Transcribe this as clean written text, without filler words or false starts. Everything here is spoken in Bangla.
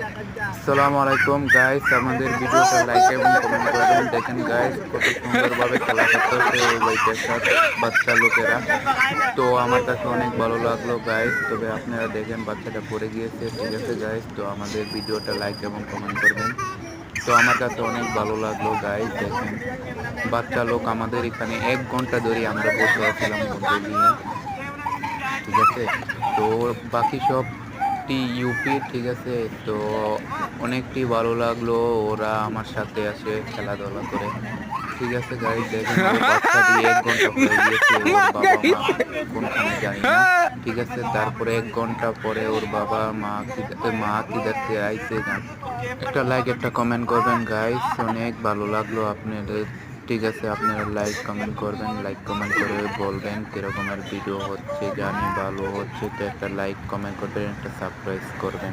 আসসালামু আলাইকুম গাইস, আমাদের ভিডিওটা লাইক এবং কমেন্ট করবেন। দেখেন গাইস, কত সুন্দরভাবে খেলা করতেছে ওই বাইকের সাথে বাচ্চা লোকেরা। তো আমার কাছে অনেক ভালো লাগলো গাইস। তবে আপনারা দেখেন বাচ্চাটা পড়ে গিয়েছে, ঠিক আছে গাইস। তো আমাদের ভিডিওটা লাইক এবং কমেন্ট করবেন। তো আমার কাছে অনেক ভালো লাগলো গাইস। দেখেন বাচ্চা লোক আমাদের এখানে 1 ঘন্টা ধরে আমরা বসে আছিলাম ওদের নিয়ে, ঠিক আছে। তো বাকি সবটি ইউপি, ঠিক আছে। তো অনেকটি ভালো লাগলো, ওরা আমার সাথে আসে খেলাধুলা করে, ঠিক আছে গাইজ। দেখেন ও বাচ্চাটি 1 ঘন্টা হয়ে গিয়েছে, ওর বাবা মা কোনখানে জানি না, ঠিক আছে। তারপরে 1 ঘন্টা পরে ওর বাবা মা কিদারতে আইসে যান। একটা লাইক একটা কমেন্ট করবেন গাইস, অনেক ভালো লাগলো আপনাদের, ঠিক আছে। আপনারা লাইক কমেন্ট করবেন, লাইক কমেন্ট করে বলবেন কিরকমের ভিডিও হচ্ছে, জানি ভালো হচ্ছে তো একটা লাইক কমেন্ট করবেন, একটা সাবস্ক্রাইব করবেন।